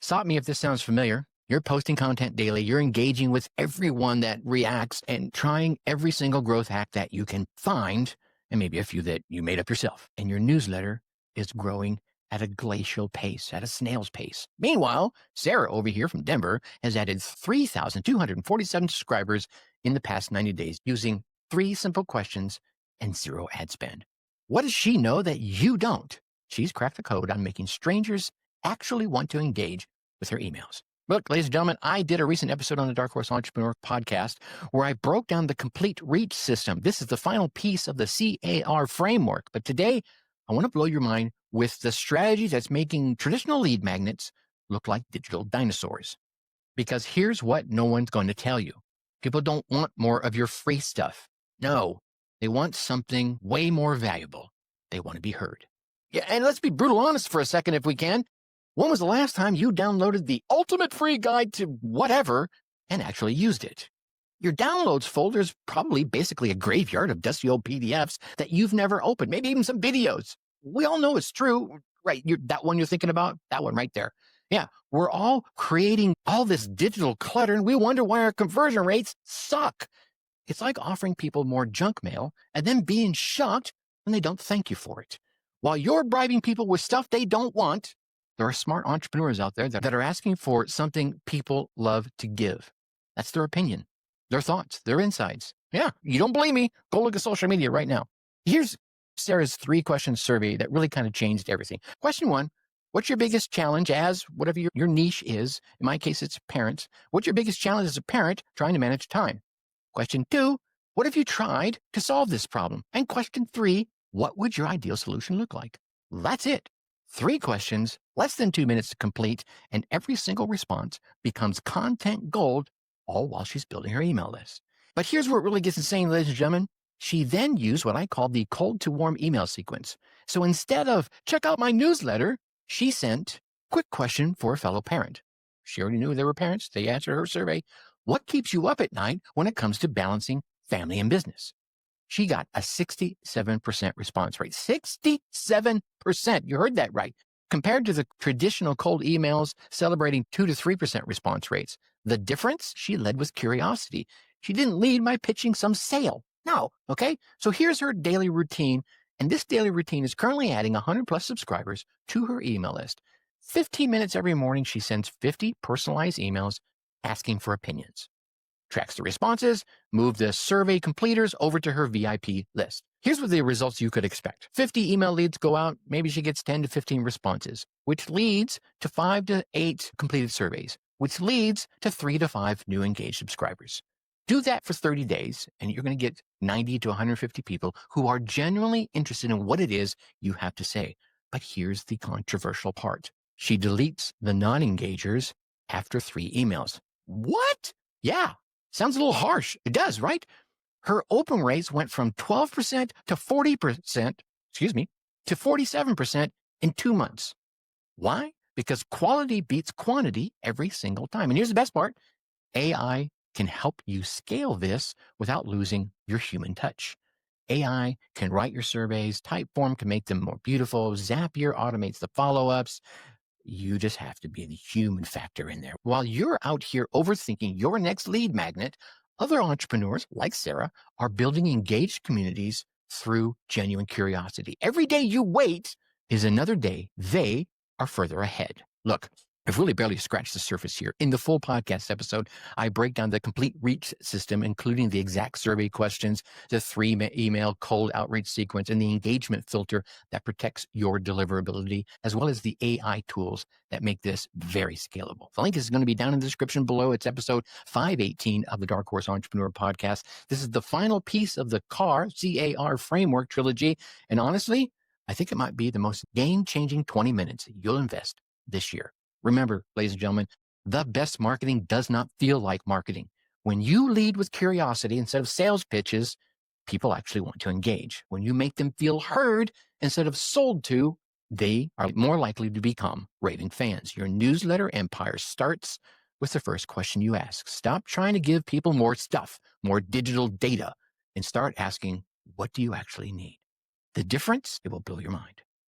Stop me if this sounds familiar. You're posting content daily. You're engaging with everyone that reacts and trying every single growth hack that you can find, and maybe a few that you made up yourself. And your newsletter is growing at a glacial pace, at a snail's pace. Meanwhile, Sarah over here from Denver has added 3,247 subscribers in the past 90 days using 3 simple questions and 0 ad spend. What does she know that you don't? She's cracked the code on making strangers actually want to engage with her emails. Look, ladies and gentlemen, I did a recent episode on the Dark Horse Entrepreneur podcast where I broke down the complete reach system. This is the final piece of the CAR framework. But today, I want to blow your mind with the strategy that's making traditional lead magnets look like digital dinosaurs. Because here's what no one's going to tell you. People don't want more of your free stuff. No, they want something way more valuable. They want to be heard. Yeah, and let's be brutal honest for a second if we can. When was the last time you downloaded the ultimate free guide to whatever and actually used it? Your downloads folder is probably basically a graveyard of dusty old PDFs that you've never opened, maybe even some videos. We all know it's true, right? That one you're thinking about, that one right there. Yeah, we're all creating all this digital clutter and we wonder why our conversion rates suck. It's like offering people more junk mail and then being shocked when they don't thank you for it. While you're bribing people with stuff they don't want, there are smart entrepreneurs out there that are asking for something people love to give. That's their opinion, their thoughts, their insights. Yeah, you don't believe me? Go look at social media right now. Here's Sarah's 3-question survey that really kind of changed everything. Question 1, what's your biggest challenge as whatever your niche is? In my case, it's parents. What's your biggest challenge as a parent trying to manage time? Question 2, what have you tried to solve this problem? And question 3, what would your ideal solution look like? That's it. 3 questions, less than 2 minutes to complete, and every single response becomes content gold, all while she's building her email list. But here's where it really gets insane, ladies and gentlemen. She then used what I call the cold to warm email sequence. So instead of check out my newsletter, she sent quick question for a fellow parent. She already knew they were parents. They answered her survey. What keeps you up at night when it comes to balancing family and business? She got a 67% response rate. 67%. You heard that right. Compared to the traditional cold emails celebrating 2 to 3% response rates. The difference? She led with curiosity. She didn't lead by pitching some sale. No. Okay. So here's her daily routine. And this daily routine is currently adding 100 plus subscribers to her email list. 15 minutes every morning, she sends 50 personalized emails asking for opinions. Tracks the responses, move the survey completers over to her VIP list. Here's what the results you could expect. 50 email leads go out. Maybe she gets 10 to 15 responses, which leads to 5 to 8 completed surveys, which leads to 3 to 5 new engaged subscribers. Do that for 30 days, and you're going to get 90 to 150 people who are genuinely interested in what it is you have to say. But here's the controversial part. She deletes the non-engagers after 3 emails. What? Yeah. Sounds a little harsh. It does, right? Her open rates went from 12% to 40%, to 47% in 2 months. Why? Because quality beats quantity every single time. And here's the best part. AI can help you scale this without losing your human touch. AI can write your surveys, Typeform can make them more beautiful, Zapier automates the follow-ups. You just have to be the human factor in there. While you're out here overthinking your next lead magnet, other entrepreneurs like Sarah are building engaged communities through genuine curiosity. Every day you wait is another day they are further ahead. Look, I've really barely scratched the surface here. In the full podcast episode, I break down the complete reach system, including the exact survey questions, the 3 email cold outreach sequence, and the engagement filter that protects your deliverability, as well as the AI tools that make this very scalable. The link is going to be down in the description below. It's episode 518 of the Dark Horse Entrepreneur podcast. This is the final piece of the CAR framework trilogy. And honestly, I think it might be the most game-changing 20 minutes you'll invest this year. Remember, ladies and gentlemen, the best marketing does not feel like marketing. When you lead with curiosity instead of sales pitches, people actually want to engage. When you make them feel heard instead of sold to, they are more likely to become raving fans. Your newsletter empire starts with the first question you ask. Stop trying to give people more stuff, more digital data, and start asking, what do you actually need? The difference, it will blow your mind.